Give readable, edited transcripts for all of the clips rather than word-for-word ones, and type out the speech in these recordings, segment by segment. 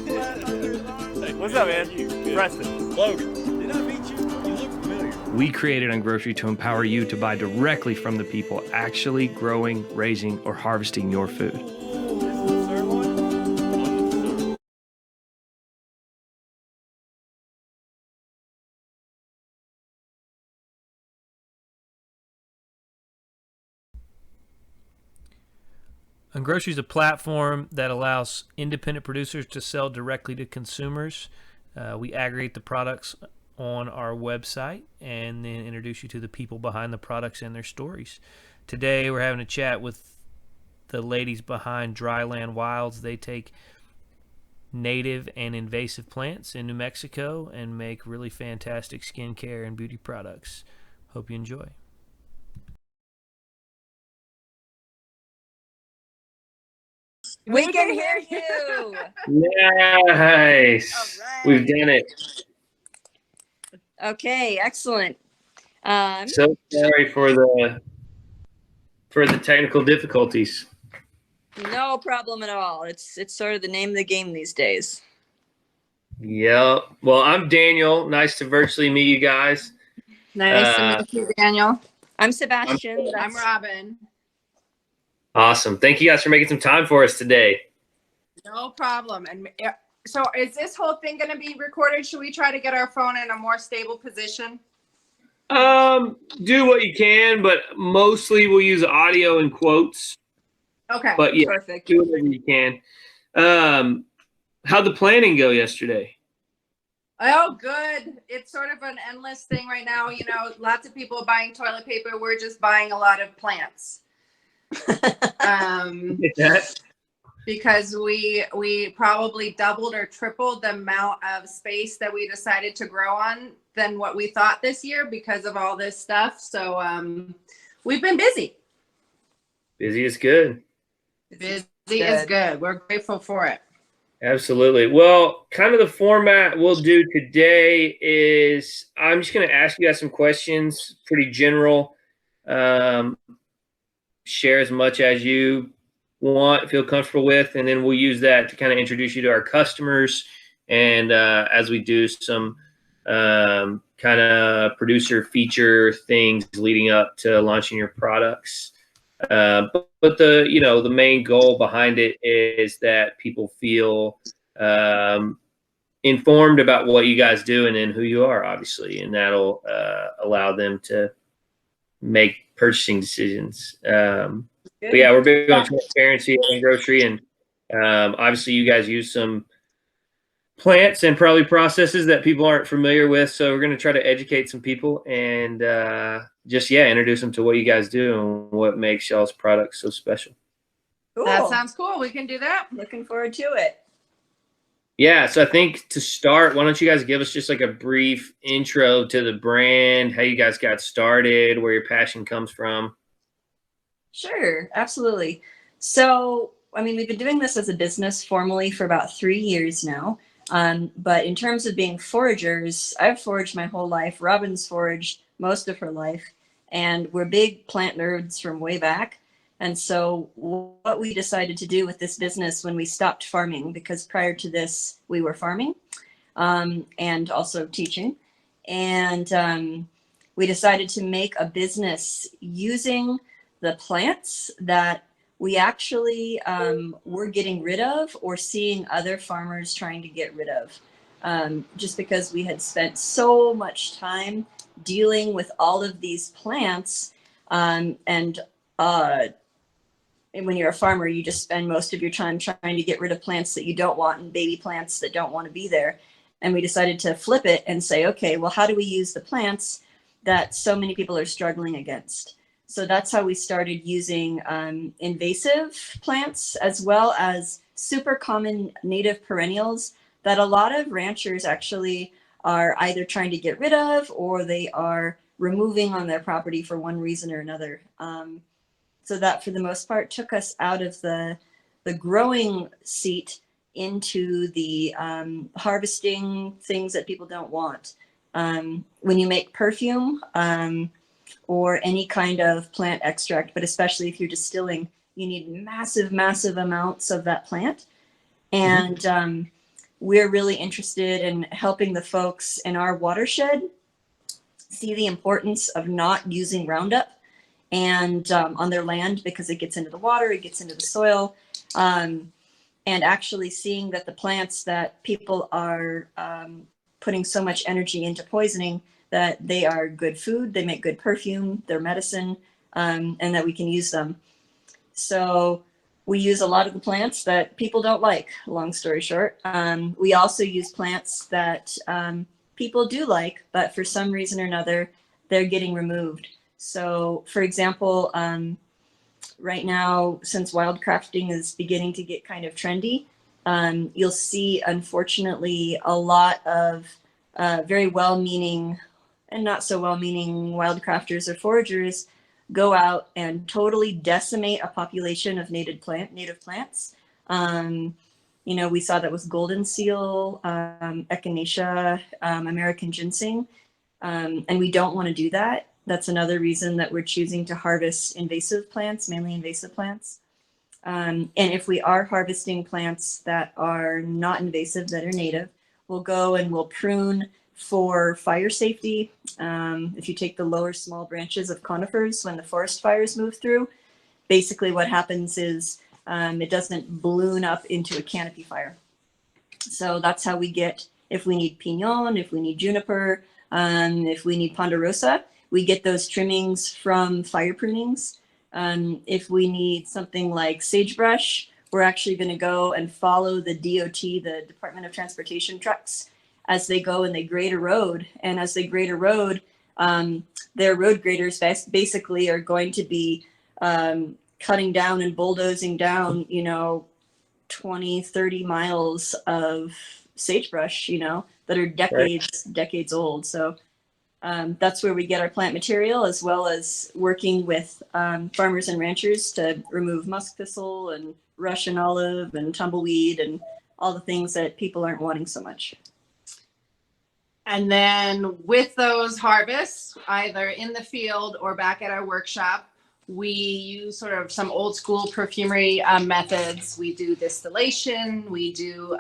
What's up, man? Preston. Logan. Did I meet you? You look familiar. We created On Grocery to empower you to buy directly from the people actually growing, raising, or harvesting your food. On Grocery is a platform that allows independent producers to sell directly to consumers. We aggregate the products on our website and then introduce you to the people behind the products and their stories. Today we're having a chat with the ladies behind Dryland Wilds. They take native and invasive plants in New Mexico and make really fantastic skincare and beauty products. Hope you enjoy. We can hear you. Nice. Right. We've done it. Okay, excellent. So sorry for the technical difficulties. No problem at all. It's sort of the name of the game these days. Yep. Well, I'm Daniel. Nice to virtually meet you guys. Nice to meet you, Daniel. I'm Sebastian. I'm Robin. Awesome. Thank you guys for making some time for us today. No problem. And so is this whole thing going to be recorded? Should we try to get our phone in a more stable position? Do what you can, but mostly we'll use audio and quotes. Okay. But yeah, Perfect. do whatever you can. How'd the planning go yesterday? Oh, good. It's sort of an endless thing right now. You know, lots of people buying toilet paper. We're just buying a lot of plants. Because we probably doubled or tripled the amount of space that we decided to grow on than what we thought this year because of all this stuff. So we've been busy. Busy is good. Busy is good. We're grateful for it. Absolutely. Well, kind of the format we'll do today is I'm just going to ask you guys some questions, pretty general. Share as much as you want, feel comfortable with, and then we'll use that to kind of introduce you to our customers. And as we do some kind of producer feature things leading up to launching your products. But the main goal behind it is that people feel informed about what you guys do and then who you are, obviously, and that'll allow them to make purchasing decisions. But yeah, we're big on transparency and grocery, and obviously you guys use some plants and probably processes that people aren't familiar with. So we're going to try to educate some people and introduce them to what you guys do and what makes y'all's products so special. Cool. That sounds cool. We can do that. Looking forward to it. Yeah, so I think to start, why don't you guys give us just like a brief intro to the brand, how you guys got started, where your passion comes from? Sure, absolutely. So, we've been doing this as a business formally for about 3 years now. But in terms of being foragers, I've foraged my whole life. Robin's foraged most of her life, and we're big plant nerds from way back. And so what we decided to do with this business when we stopped farming, because prior to this we were farming and also teaching, and we decided to make a business using the plants that we actually were getting rid of or seeing other farmers trying to get rid of, just because we had spent so much time dealing with all of these plants. And when you're a farmer, you just spend most of your time trying to get rid of plants that you don't want and baby plants that don't want to be there. And we decided to flip it and say, okay, well, how do we use the plants that so many people are struggling against? So that's how we started using invasive plants as well as super common native perennials that a lot of ranchers actually are either trying to get rid of or they are removing on their property for one reason or another. So that for the most part took us out of the growing seat into the harvesting things that people don't want. When you make perfume or any kind of plant extract, but especially if you're distilling, you need massive, massive amounts of that plant. And we're really interested in helping the folks in our watershed see the importance of not using Roundup and on their land, because it gets into the water, it gets into the soil, and actually seeing that the plants that people are putting so much energy into poisoning, that they are good food, they make good perfume, they're medicine, and that we can use them. So we use a lot of the plants that people don't like, long story short. We also use plants that people do like, but for some reason or another, they're getting removed. So for example, right now, since wildcrafting is beginning to get kind of trendy, you'll see, unfortunately, a lot of very well-meaning and not so well-meaning wildcrafters or foragers go out and totally decimate a population of native plants. You know, we saw that with golden seal, echinacea, American ginseng, and we don't want to do that. That's another reason that we're choosing to harvest invasive plants, mainly invasive plants. And if we are harvesting plants that are not invasive, that are native, we'll go and we'll prune for fire safety. If you take the lower small branches of conifers, when the forest fires move through, basically what happens is it doesn't balloon up into a canopy fire. So that's how we get, if we need pinon, if we need juniper, if we need ponderosa, we get those trimmings from fire prunings. If we need something like sagebrush, we're actually going to go and follow the DOT, the Department of Transportation trucks, as they go and they grade a road. And as they grade a road, their road graders basically are going to be cutting down and bulldozing down, you know, 20, 30 miles of sagebrush, you know, that are decades old. So that's where we get our plant material, as well as working with farmers and ranchers to remove musk thistle and Russian olive and tumbleweed and all the things that people aren't wanting so much. And then with those harvests, either in the field or back at our workshop, we use sort of some old school perfumery methods. We do distillation, we do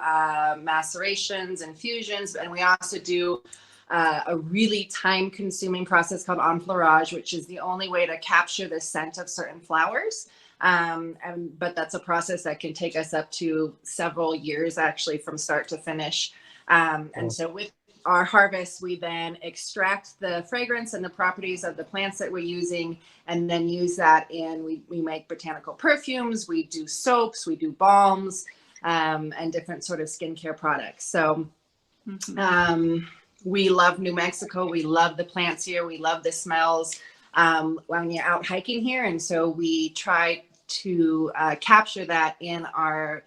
macerations, infusions, and we also do a really time consuming process called enfleurage, which is the only way to capture the scent of certain flowers. But that's a process that can take us up to several years actually from start to finish. And so with our harvest, we then extract the fragrance and the properties of the plants that we're using, and then use that in, we make botanical perfumes, we do soaps, we do balms, and different sort of skincare products. So we love New Mexico. We love the plants here. We love the smells when you're out hiking here. And so we try to capture that in our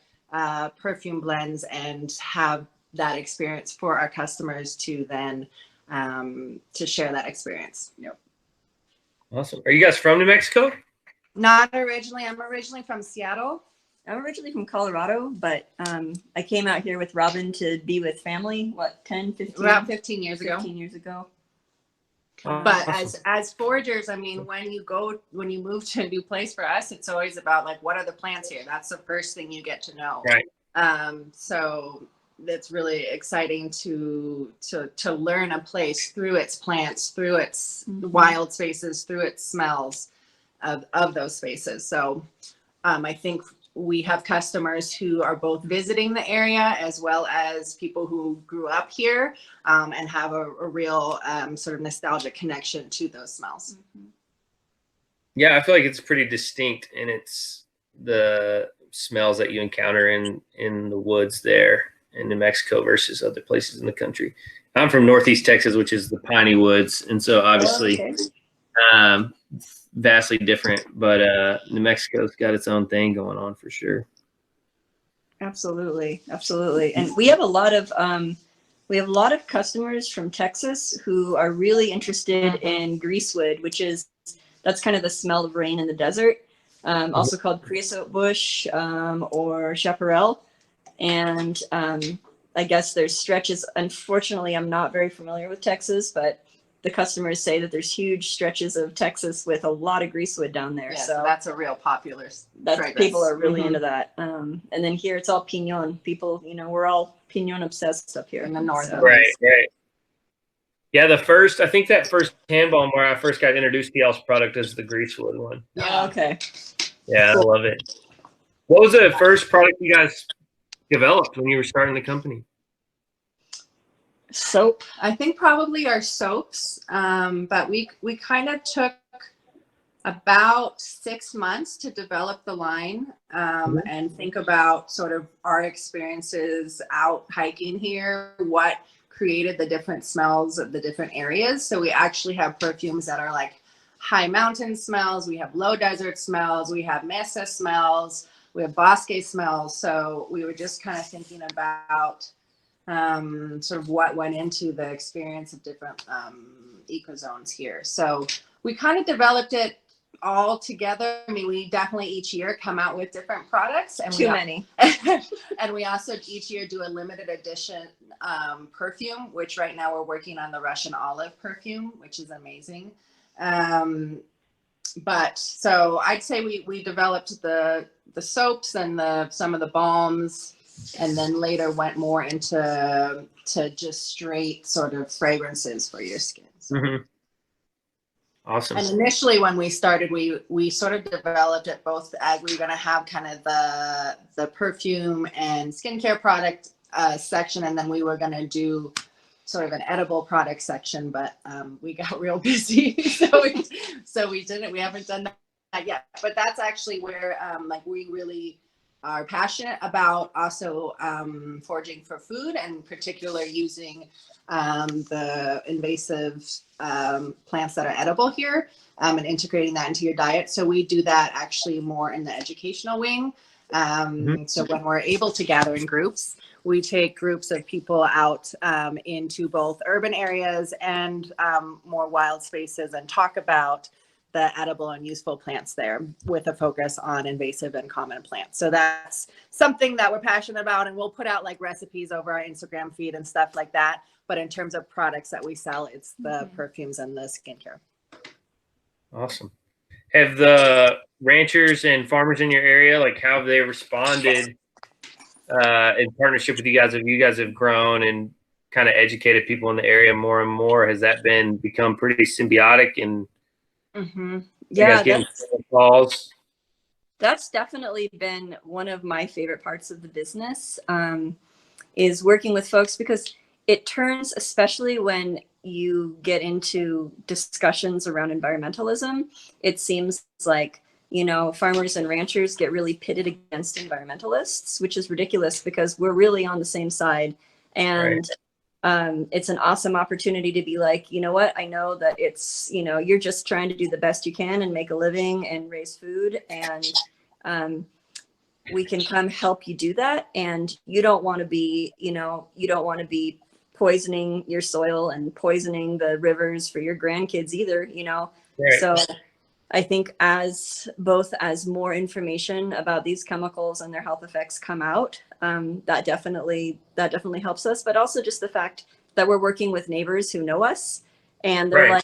perfume blends and have that experience for our customers to then to share that experience. Yep. Awesome. Are you guys from New Mexico? Not originally. I'm originally from Seattle. I'm originally from Colorado, but I came out here with Robin to be with family, what, 10, 15? About 15 years ago. 15 years ago. But as foragers, I mean, when you move to a new place, for us, it's always about like, what are the plants here? That's the first thing you get to know. Right. So that's really exciting to learn a place through its plants, through its wild spaces, through its smells of those spaces. So I think we have customers who are both visiting the area as well as people who grew up here and have a real sort of nostalgic connection to those smells. Yeah, I feel like it's pretty distinct, and it's the smells that you encounter in the woods there in New Mexico versus other places in the country. I'm from Northeast Texas, which is the piney woods, and so obviously vastly different, but New Mexico's got its own thing going on for sure. Absolutely. And we have a lot of customers from Texas who are really interested in greasewood, that's kind of the smell of rain in the desert, also called creosote bush or chaparral. And I guess there's stretches. Unfortunately, I'm not very familiar with Texas, but the customers say that there's huge stretches of Texas with a lot of greasewood down there. Yeah, so that's a real popular that's fragrance. people are really into that. And then here it's all Pignon. People, we're all Pignon obsessed up here In the north. So. Right. Yeah, I think that first hand balm where I first got introduced to y'all's product is the greasewood one. Yeah. Okay. Yeah, Cool. I love it. What was the first product you guys developed when you were starting the company? Soap. I think probably our soaps, but we kind of took about 6 months to develop the line and think about sort of our experiences out hiking here, what created the different smells of the different areas. So we actually have perfumes that are like high mountain smells, we have low desert smells, we have mesa smells, we have bosque smells. So we were just kind of thinking about sort of what went into the experience of different ecozones here. So we kind of developed it all together. I mean, we definitely each year come out with different products, and Too many. And we also each year do a limited edition perfume, which right now we're working on the Russian olive perfume, which is amazing. But so I'd say we developed the soaps and some of the balms, and then later went more into just straight sort of fragrances for your skin. Mm-hmm. Awesome. And initially when we started, we sort of developed it both as we were going to have kind of the perfume and skincare product section, and then we were going to do sort of an edible product section, but we got real busy, so we didn't. We haven't done that yet. But that's actually where like we really are passionate about also foraging for food, and particularly using the invasive plants that are edible here and integrating that into your diet. So we do that actually more in the educational wing. So when we're able to gather in groups, we take groups of people out into both urban areas and more wild spaces and talk about the edible and useful plants there with a focus on invasive and common plants. So that's something that we're passionate about, and we'll put out like recipes over our Instagram feed and stuff like that. But in terms of products that we sell, it's the perfumes and the skincare. Awesome. Have the ranchers and farmers in your area, like, how have they responded in partnership with you guys? If you guys have grown and kind of educated people in the area more and more, has that become pretty symbiotic? And yeah, calls? That's definitely been one of my favorite parts of the business, is working with folks, because it turns, especially when you get into discussions around environmentalism, it seems like, farmers and ranchers get really pitted against environmentalists, which is ridiculous because we're really on the same side. And it's an awesome opportunity to be like, you know what, I know that it's, you're just trying to do the best you can and make a living and raise food. And we can come help you do that. And you don't want to be, poisoning your soil and poisoning the rivers for your grandkids either, Right. So I think as more information about these chemicals and their health effects come out, that definitely helps us. But also just the fact that we're working with neighbors who know us, and they're like,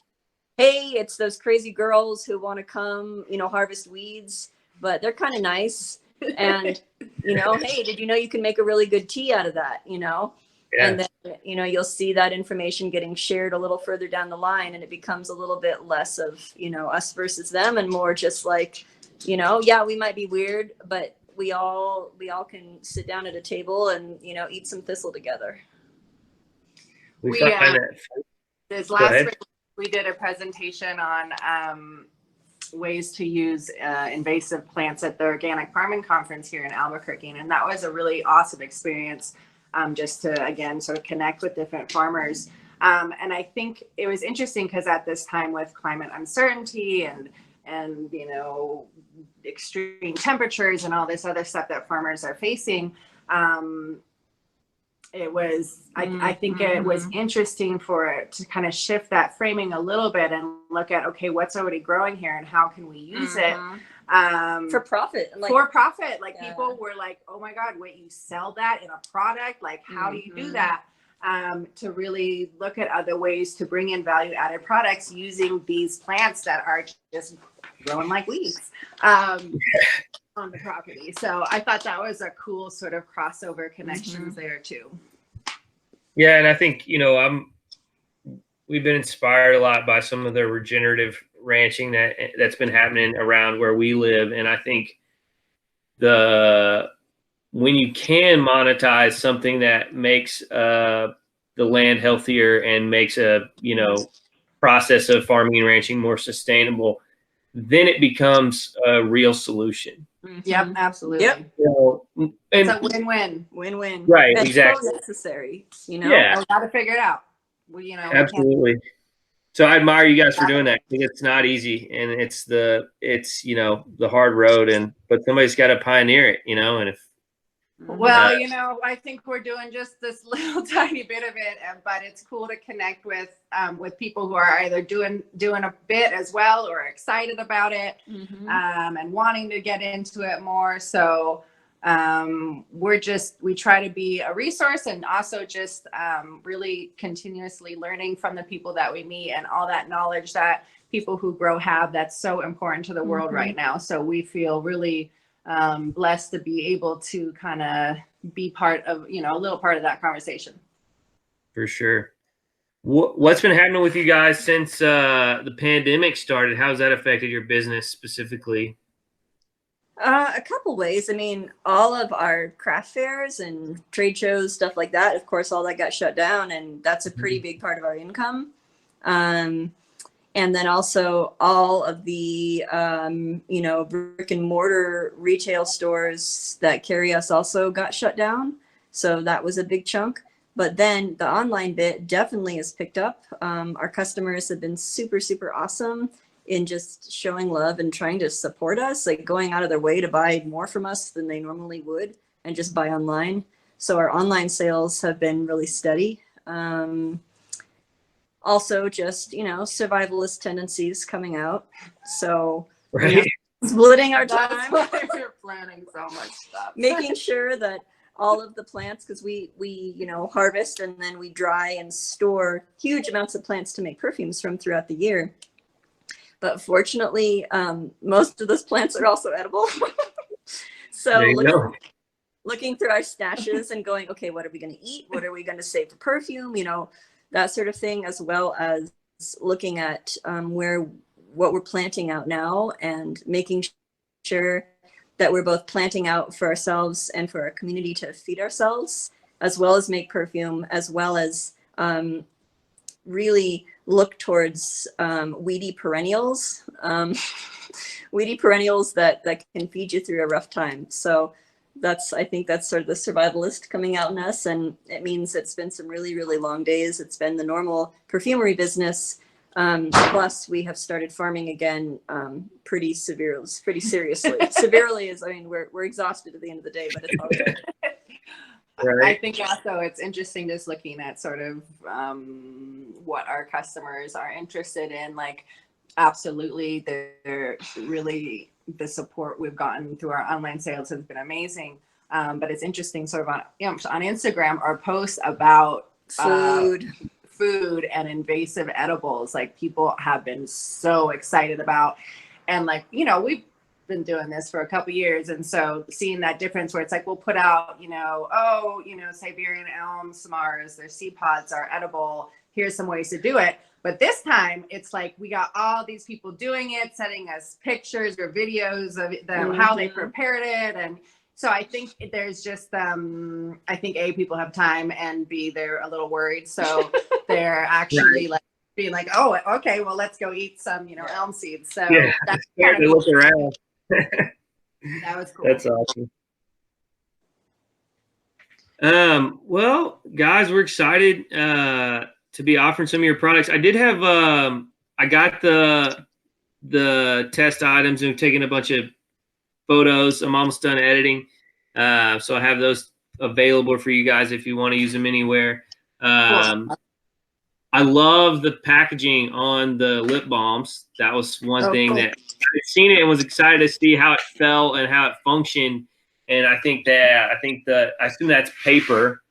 hey, it's those crazy girls who want to come, harvest weeds, but they're kind of nice. And, hey, did you know you can make a really good tea out of that, Yeah. And then, you'll see that information getting shared a little further down the line, and it becomes a little bit less of, us versus them, and more just like, yeah, we might be weird, but we all can sit down at a table and, eat some thistle together. We find that. this last spring, we did a presentation on ways to use invasive plants at the Organic Farming Conference here in Albuquerque, and that was a really awesome experience. Just to, again, sort of connect with different farmers. And I think it was interesting because at this time with climate uncertainty and extreme temperatures and all this other stuff that farmers are facing, it was, I think it was interesting for it to kind of shift that framing a little bit and look at, okay, what's already growing here and how can we use it? For profit. People were like, oh my God, wait, you sell that in a product? Like, how do you do that? to really look at other ways to bring in value added products using these plants that are just growing like weeds on the property. So I thought that was a cool sort of crossover connections there too. Yeah, and I think, you know, we've been inspired a lot by some of the regenerative ranching that's been happening around where we live, and I think when you can monetize something that makes the land healthier and makes a, you know, process of farming and ranching more sustainable, then it becomes a real solution. Yep, absolutely. Yep. So, It's and a win-win. Win-win. Right, And exactly. so necessary, you know? Yeah, We got to figure it out. We, you know, absolutely. So I admire you guys for doing that. I think it's not easy, and it's you know, the hard road, but somebody's got to pioneer it, you know. And if well, you know, I think we're doing just this little tiny bit of it, but it's cool to connect with people who are either doing a bit as well or excited about it, and wanting to get into it more. So we try to be a resource, and also just really continuously learning from the people that we meet and all that knowledge that people who grow have, that's so important to the world right now. So we feel really blessed to be able to kind of be part of, you know, a little part of that conversation. For sure. What's been happening with you guys since the pandemic started? How's that affected your business specifically? A couple ways. I mean, all of our craft fairs and trade shows, stuff like that, of course, all that got shut down, and that's a pretty big part of our income. And then also all of the, you know, brick and mortar retail stores that carry us also got shut down. So that was a big chunk. But then the online bit definitely has picked up. Our customers have been super, super awesome in just showing love and trying to support us, like going out of their way to buy more from us than they normally would and just buy online. So our online sales have been really steady. Also just, you know, survivalist tendencies coming out. So Right. you know, splitting our That's time, why we're planning so much stuff. making sure that all of the plants, because we you know, harvest and then we dry and store huge amounts of plants to make perfumes from throughout the year. But fortunately, most of those plants are also edible. So There you go. looking through our stashes and going, okay, what are we going to eat? What are we going to save for perfume? You know, that sort of thing, as well as looking at what we're planting out now and making sure that we're both planting out for ourselves and for our community to feed ourselves, as well as make perfume, as well as really look towards weedy perennials, weedy perennials that can feed you through a rough time. So I think that's sort of the survivalist coming out in us. And it means it's been some really, really long days. It's been the normal perfumery business. Plus we have started farming again, pretty seriously. Severely is, I mean, we're exhausted at the end of the day, but it's all good. Right. I think also it's interesting just looking at sort of what our customers are interested in. Like, absolutely, they're really, the support we've gotten through our online sales has been amazing. But it's interesting sort of on Instagram, our posts about food and invasive edibles, like people have been so excited about. And like, you know, we've been doing this for a couple years, and so seeing that difference where it's like we'll put out, you know, Siberian elm samars, their seed pods are edible, here's some ways to do it. But this time it's like we got all these people doing it, sending us pictures or videos of them, how they prepared it. And so I think there's just I think people have time, and B, they're a little worried, so they're actually like being like, oh, okay, well, let's go eat some, you know, elm seeds. So Yeah, that's scared kind to of look around. that was cool. That's awesome. Well, guys, we're excited to be offering some of your products. I did have I got the test items and we've taken a bunch of photos. I'm almost done editing, so I have those available for you guys if you want to use them anywhere. Cool. I love the packaging on the lip balms. That was one thing cool. that I'd seen it and was excited to see how it felt and how it functioned. And I think I assume that's paper.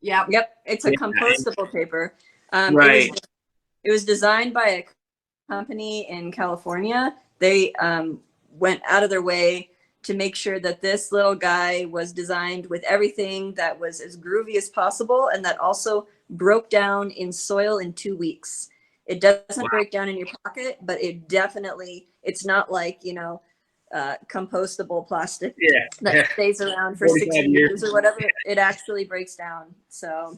Yeah. Yep, it's a Yeah. compostable paper. Right. It was designed by a company in California. They went out of their way to make sure that this little guy was designed with everything that was as groovy as possible, and that also broke down in soil in 2 weeks. It doesn't break down in your pocket, but it's not like, compostable plastic Yeah. that stays around for 45 60 years. years or whatever. It actually breaks down. So,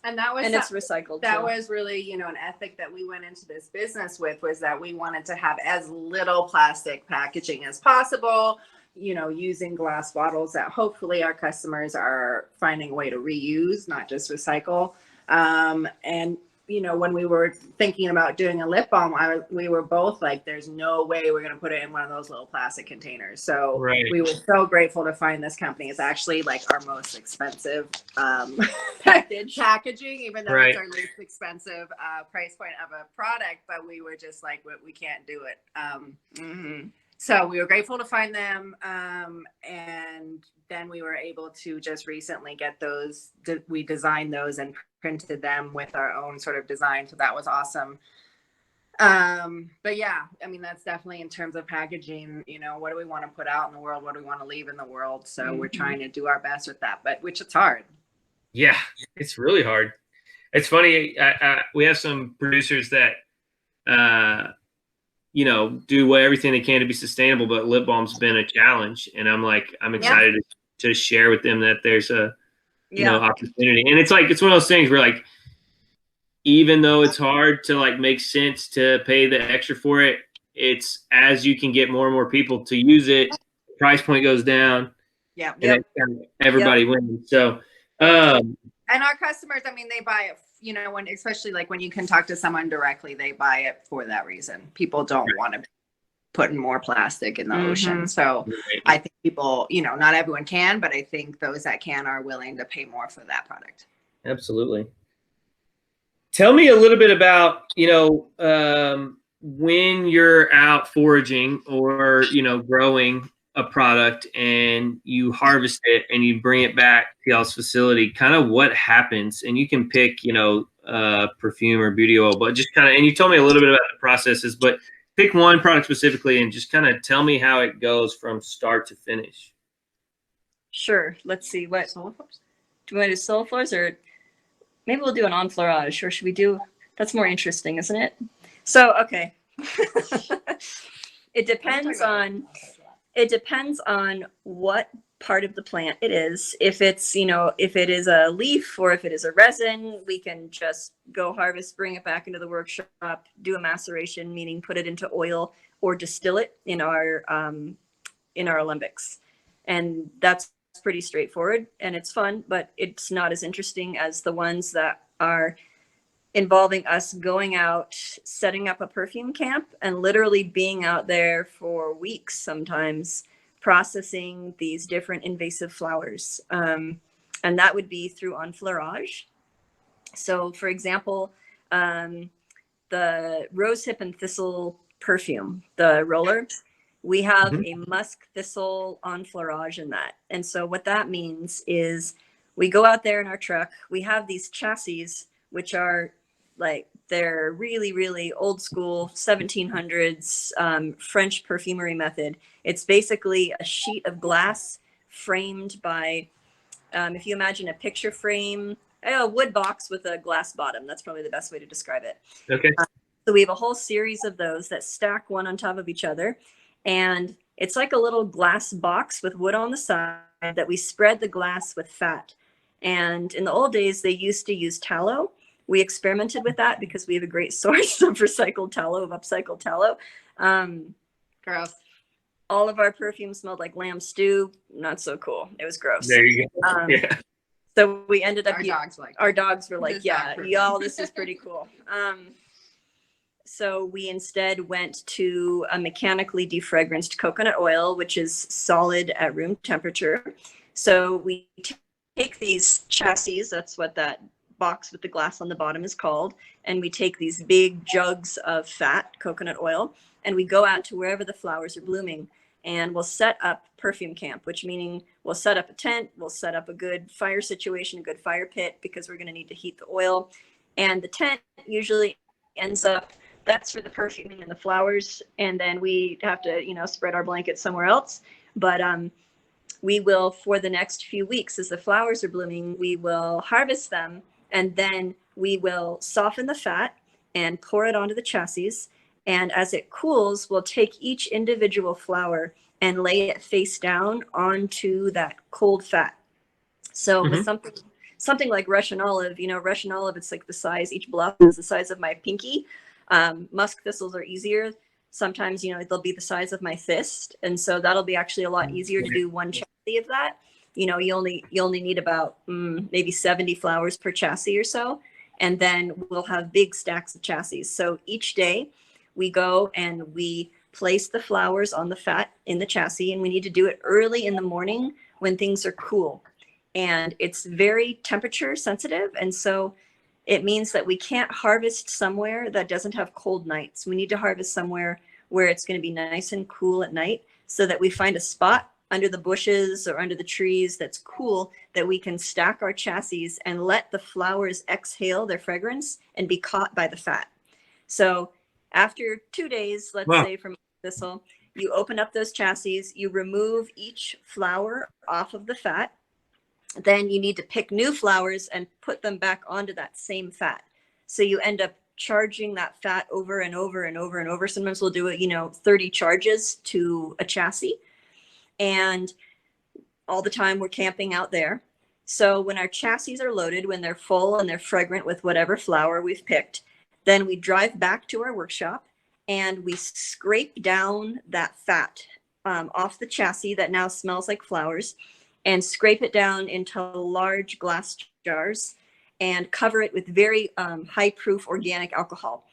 And that was and it's recycled. that too. was really, an ethic that we went into this business with, was that we wanted to have as little plastic packaging as possible, using glass bottles that hopefully our customers are finding a way to reuse, not just recycle. And when we were thinking about doing a lip balm, we were both like, there's no way we're going to put it in one of those little plastic containers. So Right. we were so grateful to find this company. It's actually like our most expensive packaging, even though Right. it's our least expensive price point of a product. But we were just like, we can't do it. So we were grateful to find them. And then we were able to just recently get those. We designed those and printed them with our own sort of design. So that was awesome. But yeah, I mean, that's definitely in terms of packaging, what do we want to put out in the world? What do we want to leave in the world? So we're trying to do our best with that, but which it's hard. Yeah, it's really hard. It's funny. We have some producers that, do everything they can to be sustainable, but lip balm's been a challenge. And I'm excited to share with them that there's a, opportunity. And it's one of those things where even though it's hard to make sense to pay the extra for it, it's as you can get more and more people to use it, the price point goes down. Yeah. And everybody wins. So, and our customers, I mean, they buy it, especially when you can talk to someone directly, they buy it for that reason. People don't want to put in more plastic in the ocean. So I think people, not everyone can, but I think those that can are willing to pay more for that product. Absolutely. Tell me a little bit about, when you're out foraging or, growing a product and you harvest it and you bring it back to y'all's facility, kind of what happens. And you can pick, perfume or beauty oil, but just and you told me a little bit about the processes, but pick one product specifically and just kind of tell me how it goes from start to finish. Sure. Let's see. What do we want to do? Sulfurs, or maybe we'll do an enfleurage, or should we do? That's more interesting, isn't it? So, okay. It depends on what part of the plant it is. If it's, if it is a leaf or if it is a resin, we can just go harvest, bring it back into the workshop, do a maceration, meaning put it into oil, or distill it in our alembics. And that's pretty straightforward and it's fun, but it's not as interesting as the ones that are involving us going out, setting up a perfume camp, and literally being out there for weeks sometimes, processing these different invasive flowers. And that would be through enfleurage. So for example, the rosehip and thistle perfume, the roller, we have a musk thistle enfleurage in that. And so what that means is we go out there in our truck, we have these chassis, which are they're really, really old school 1700s French perfumery method. It's basically a sheet of glass framed by, if you imagine a picture frame, a wood box with a glass bottom. That's probably the best way to describe it. Okay. So we have a whole series of those that stack one on top of each other. And it's like a little glass box with wood on the side that we spread the glass with fat. And in the old days, they used to use tallow. We experimented with that because we have a great source of recycled tallow, of upcycled tallow. Gross. All of our perfume smelled like lamb stew. Not so cool. It was gross. There you go. Yeah. So we ended up, our dogs were like, yeah, y'all, this is pretty cool. So we instead went to a mechanically defragranced coconut oil, which is solid at room temperature. So we take these chassis, that's what that box with the glass on the bottom is called, and we take these big jugs of fat coconut oil and we go out to wherever the flowers are blooming. and we'll set up perfume camp, which meaning we'll set up a tent, we'll set up a good fire situation, a good fire pit, because we're going to need to heat the oil. And the tent usually ends up, that's for the perfuming and the flowers. And then we have to, spread our blankets somewhere else. But we will, for the next few weeks, as the flowers are blooming, we will harvest them, and then we will soften the fat and pour it onto the chassis. And as it cools, we'll take each individual flower and lay it face down onto that cold fat. So with something like Russian olive, Russian olive, it's like the size, each blossom is the size of my pinky. Musk thistles are easier. Sometimes, they'll be the size of my fist. And so that'll be actually a lot easier to do one chassis of that. You only need about maybe 70 flowers per chassis or so. And then we'll have big stacks of chassis. So each day we go and we place the flowers on the fat in the chassis, and we need to do it early in the morning when things are cool. And it's very temperature sensitive. And so it means that we can't harvest somewhere that doesn't have cold nights. We need to harvest somewhere where it's going to be nice and cool at night, so that we find a spot under the bushes or under the trees that's cool, that we can stack our chassis and let the flowers exhale their fragrance and be caught by the fat. So after 2 days, let's say from thistle, you open up those chassis, you remove each flower off of the fat. Then you need to pick new flowers and put them back onto that same fat. So you end up charging that fat over and over and over and over. Sometimes we'll do it, 30 charges to a chassis. And all the time we're camping out there. So when our chassis are loaded, when they're full and they're fragrant with whatever flower we've picked, then we drive back to our workshop and we scrape down that fat off the chassis that now smells like flowers, and scrape it down into large glass jars and cover it with very high proof organic alcohol.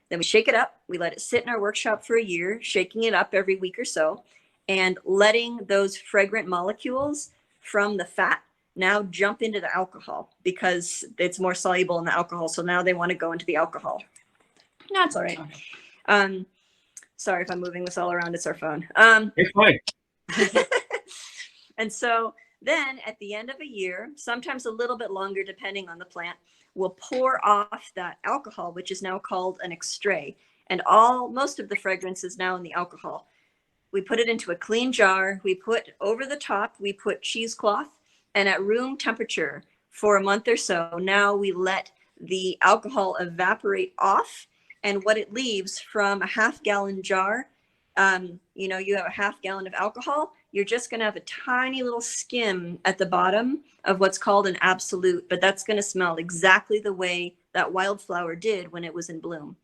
Then we shake it up. We let it sit in our workshop for a year, shaking it up every week or so, and letting those fragrant molecules from the fat now jump into the alcohol, because it's more soluble in the alcohol. So now they want to go into the alcohol. No, it's all right. Sorry if I'm moving this all around. It's our phone. It's fine. And so then at the end of a year, sometimes a little bit longer, depending on the plant, we'll pour off that alcohol, which is now called an extrait. And most of the fragrance is now in the alcohol. We put it into a clean jar. We put over the top, we put cheesecloth, and at room temperature for a month or so, now we let the alcohol evaporate off. And what it leaves from a half-gallon jar, you have a half gallon of alcohol, you're just going to have a tiny little skim at the bottom of what's called an absolute, but that's going to smell exactly the way that wildflower did when it was in bloom.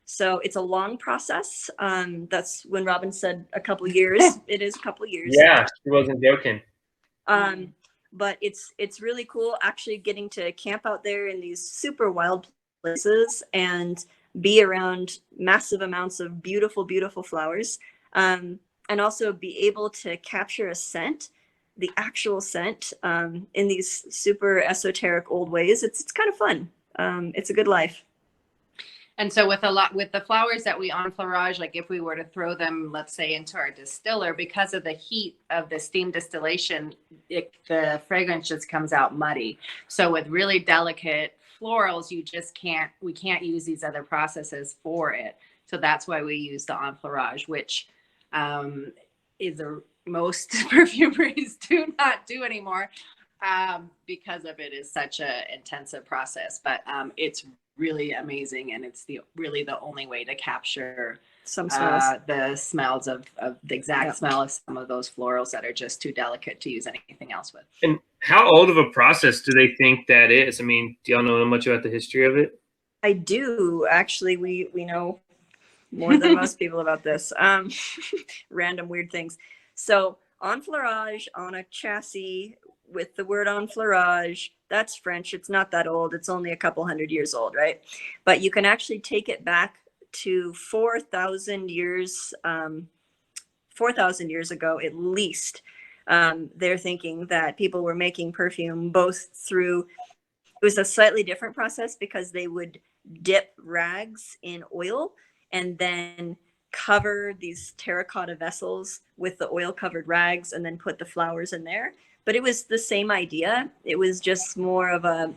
So it's a long process. That's when Robin said a couple years. It is a couple years. Yeah, she wasn't joking. But it's really cool actually getting to camp out there in these super wild places and be around massive amounts of beautiful, beautiful flowers. And also be able to capture a scent, the actual scent, in these super esoteric old ways. It's kind of fun. It's a good life. And so with the flowers that we enfleurage, like if we were to throw them, let's say, into our distiller, because of the heat of the steam distillation, the fragrance just comes out muddy. So with really delicate florals, we can't use these other processes for it. So that's why we use the enfleurage, which most perfumeries do not do anymore, because of it is such a intensive process. But it's really amazing, and it's really the only way to capture some smells, the smells of the exact smell of some of those florals that are just too delicate to use anything else with. And how old of a process do they think that is? I mean, do y'all know much about the history of it? I do. Actually, we know more than most people about this. Random weird things. So enfleurage on a chassis with the word enfleurage, that's French. It's not that old. It's only a couple hundred years old, right? But you can actually take it back to 4,000 years, 4,000 years ago, at least. They're thinking that people were making perfume both through, it was a slightly different process because they would dip rags in oil and then cover these terracotta vessels with the oil covered rags and then put the flowers in there. But it was the same idea. It was just more of a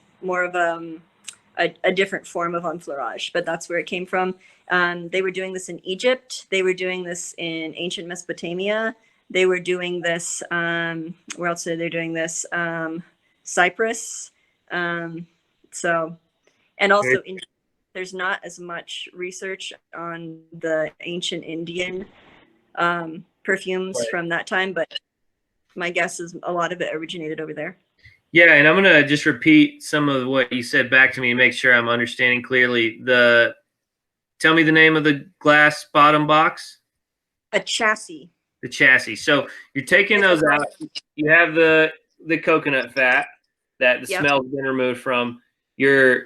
different form of enfleurage, but that's where it came from. They were doing this in Egypt. They were doing this in ancient Mesopotamia. They were doing this, where else are they doing this? Cyprus. So, and also there's not as much research on the ancient Indian perfumes from that time, but my guess is a lot of it originated over there. Yeah, and I'm gonna just repeat some of what you said back to me to make sure I'm understanding clearly. Tell me the name of the glass bottom box. A chassis. The chassis. So you're taking those out. You have the coconut fat that the smell's been removed from. You're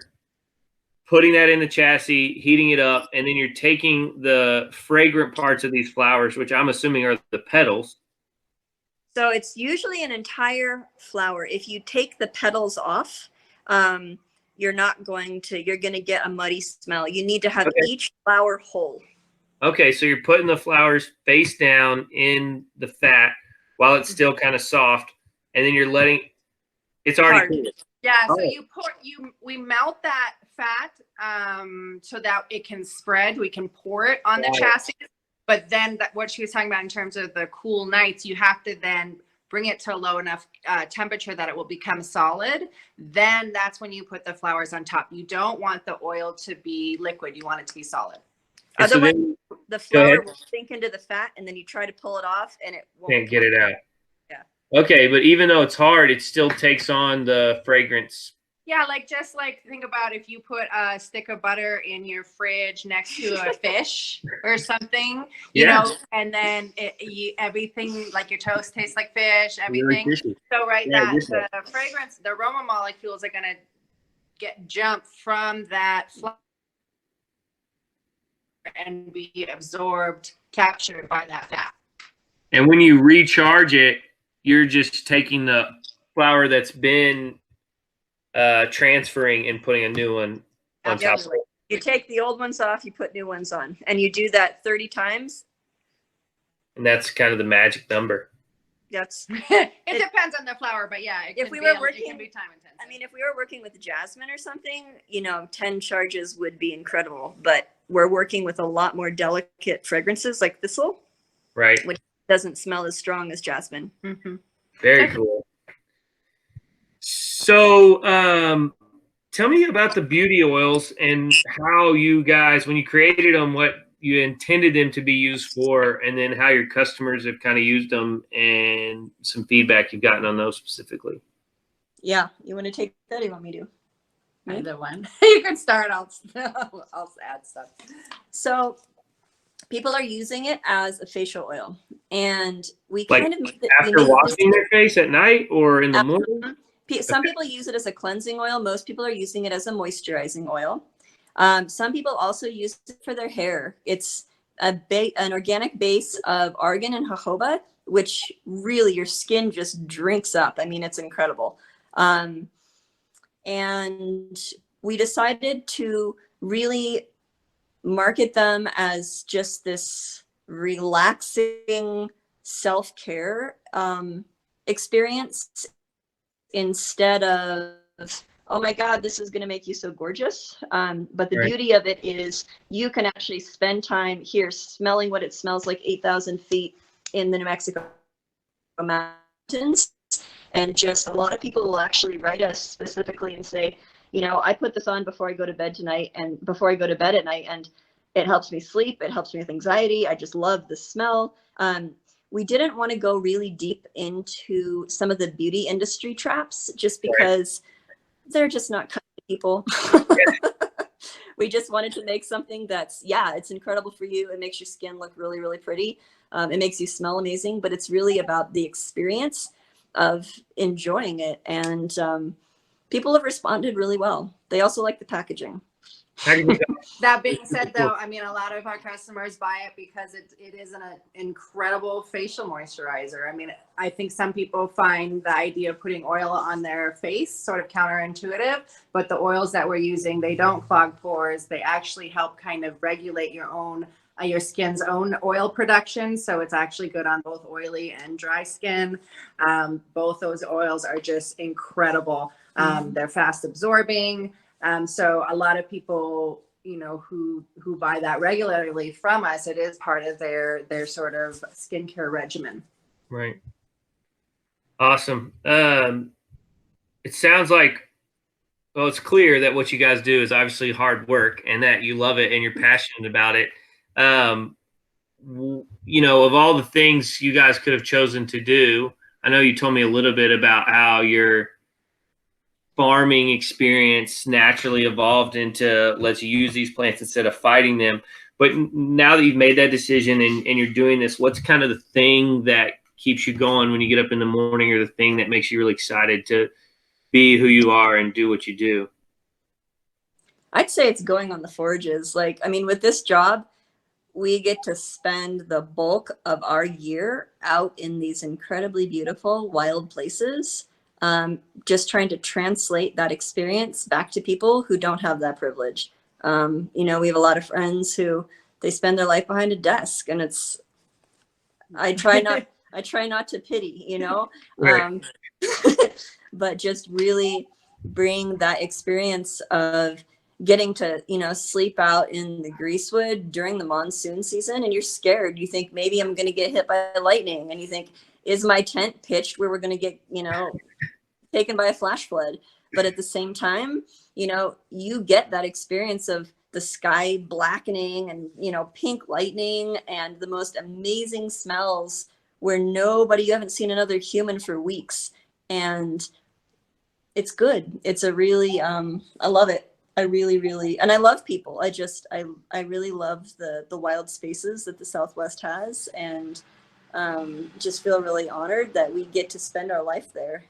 putting that in the chassis, heating it up, and then you're taking the fragrant parts of these flowers, which I'm assuming are the petals. So it's usually an entire flower. If you take the petals off, you're going to get a muddy smell. You need to have each flower whole. Okay, so you're putting the flowers face down in the fat while it's still kind of soft, and then you're letting it's already cool. Yeah, so we melt that fat so that it can spread. We can pour it on the chassis. But then what she was talking about in terms of the cool nights, you have to then bring it to a low enough temperature that it will become solid. Then that's when you put the flowers on top. You don't want the oil to be liquid. You want it to be solid. Otherwise, the flower will sink into the fat, and then you try to pull it off, and it won't. Can't get it out. Yeah. Okay, but even though it's hard, it still takes on the fragrance. Yeah, just think about if you put a stick of butter in your fridge next to a fish or something, you know, and then everything, like your toast tastes like fish, everything. Really so the fragrance, the aroma molecules are going to jump from that flower and be absorbed, captured by that fat. And when you recharge it, you're just taking the flower that's been transferring and putting a new one on top of it. You take the old ones off, you put new ones on, and you do that 30 times. And that's kind of the magic number. That's it depends on the flower, but yeah, it can be time intensive. I mean, if we were working with jasmine or something, 10 charges would be incredible. But we're working with a lot more delicate fragrances like thistle, right? Which doesn't smell as strong as jasmine. Mm-hmm. Very cool. So, tell me about the beauty oils and how you guys, when you created them, what you intended them to be used for, and then how your customers have kind of used them and some feedback you've gotten on those specifically. Yeah. You want to take that or you want me to? Either one. You can start. I'll add stuff. So people are using it as a facial oil, and we like kind of after washing their face at night or in the morning. Some people use it as a cleansing oil. Most people are using it as a moisturizing oil. Some people also use it for their hair. It's an organic base of argan and jojoba, which really your skin just drinks up. I mean, it's incredible. And we decided to really market them as just this relaxing self-care experience instead of, oh my God, this is going to make you so gorgeous. But the beauty of it is you can actually spend time here smelling what it smells like 8,000 feet in the New Mexico mountains. And just a lot of people will actually write us specifically and say, I put this on before I go to bed tonight and before I go to bed at night, and it helps me sleep. It helps me with anxiety. I just love the smell. We didn't want to go really deep into some of the beauty industry traps just because they're just not kind of people. We just wanted to make something that's, it's incredible for you. It makes your skin look really, really pretty. It makes you smell amazing, but it's really about the experience of enjoying it. And people have responded really well. They also like the packaging. That being said, though, I mean, a lot of our customers buy it because it is an incredible facial moisturizer. I mean, I think some people find the idea of putting oil on their face sort of counterintuitive, but the oils that we're using, they don't clog pores. They actually help kind of regulate your own your skin's own oil production. So it's actually good on both oily and dry skin. Both those oils are just incredible. They're fast absorbing. So a lot of people, you know, who buy that regularly from us, it is part of their sort of skincare regimen. Right. Awesome. It sounds like, well, it's clear that what you guys do is obviously hard work and that you love it and you're passionate about it. You know, of all the things you guys could have chosen to do, I know you told me a little bit about how your farming experience naturally evolved into let's use these plants instead of fighting them. But now that you've made that decision and you're doing this, what's kind of the thing that keeps you going when you get up in the morning, or the thing that makes you really excited to be who you are and do what you do? I'd say it's going on the forages. Like, I mean, with this job, we get to spend the bulk of our year out in these incredibly beautiful wild places, just trying to translate that experience back to people who don't have that privilege. You know, we have a lot of friends who they spend their life behind a desk, and I try not to pity, you know, Right. but just really bring that experience of getting to, you know, sleep out in the greasewood during the monsoon season, and you're scared. You think maybe I'm going to get hit by lightning, and you think, is my tent pitched where we're going to get, you know, taken by a flash flood? But at the same time, you know, you get that experience of the sky blackening and, you know, pink lightning and the most amazing smells where you haven't seen another human for weeks. And it's good. It's a really, I love it. I really, and I love people. I really love the wild spaces that the Southwest has, and just feel really honored that we get to spend our life there.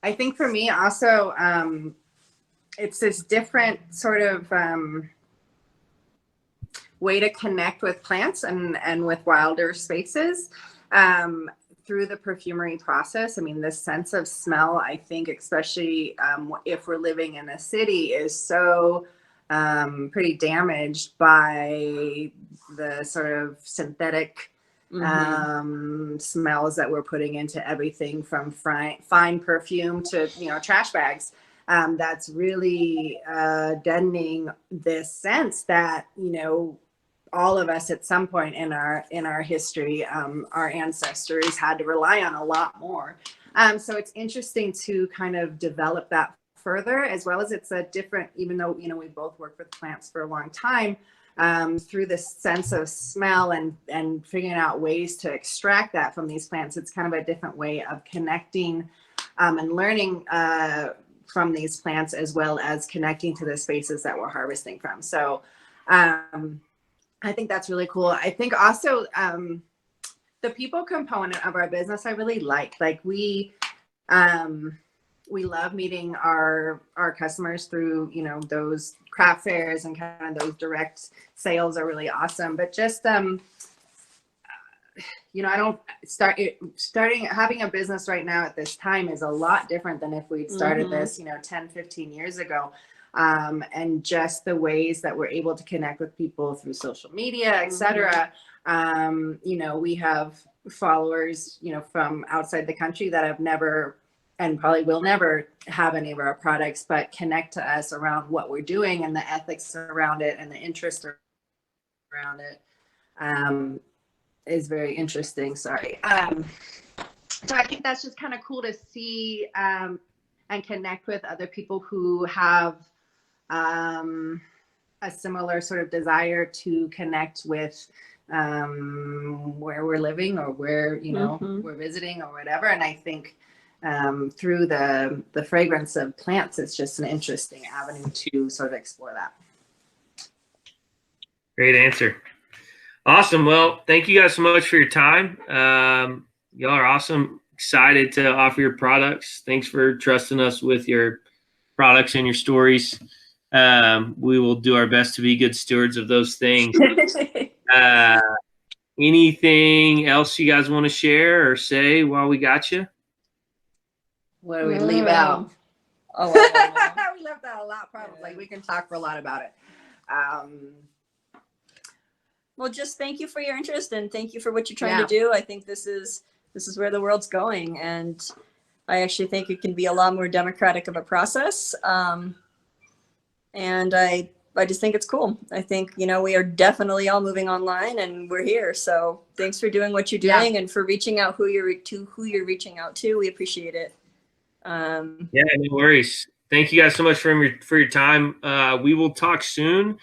I think for me also, it's this different sort of way to connect with plants and with wilder spaces through the perfumery process. I mean, this sense of smell, I think, especially if we're living in a city, is so pretty damaged by the sort of synthetic smells that we're putting into everything from fine perfume to, you know, trash bags. That's really deadening this sense that, you know, all of us at some point in our history, our ancestors had to rely on a lot more. So it's interesting to kind of develop that further, as well as it's a different, even though, you know, we both worked with plants for a long time, through this sense of smell and figuring out ways to extract that from these plants. It's kind of a different way of connecting and learning from these plants, as well as connecting to the spaces that we're harvesting from. So I think that's really cool. I think also the people component of our business I really like we love meeting our customers through, you know, those craft fairs, and kind of those direct sales are really awesome. But just you know, I don't having a business right now at this time is a lot different than if we'd started this, you know, 10, 15 years ago. And just the ways that we're able to connect with people through social media, etc. You know, we have followers, you know, from outside the country that have never, and probably will never, have any of our products, but connect to us around what we're doing and the ethics around it and the interest around it is very interesting. Sorry. So I think that's just kind of cool to see and connect with other people who have a similar sort of desire to connect with where we're living, or where, you know, we're visiting or whatever. And I think through the fragrance of plants, it's just an interesting avenue to sort of explore that. Great answer. Awesome. Well, thank you guys so much for your time. Y'all are awesome. Excited to offer your products. Thanks for trusting us with your products and your stories. We will do our best to be good stewards of those things. Anything else you guys want to share or say while we got you? What do we leave out? Oh, we left out a lot, probably. We can talk for a lot about it. Well, just thank you for your interest and thank you for what you're trying to do. I think this is where the world's going, and I actually think it can be a lot more democratic of a process. And I just think it's cool. I think, you know, we are definitely all moving online and we're here. So thanks for doing what you're doing and for reaching out who you're reaching out to. We appreciate it. Yeah, no worries. Thank you guys so much for your time. We will talk soon.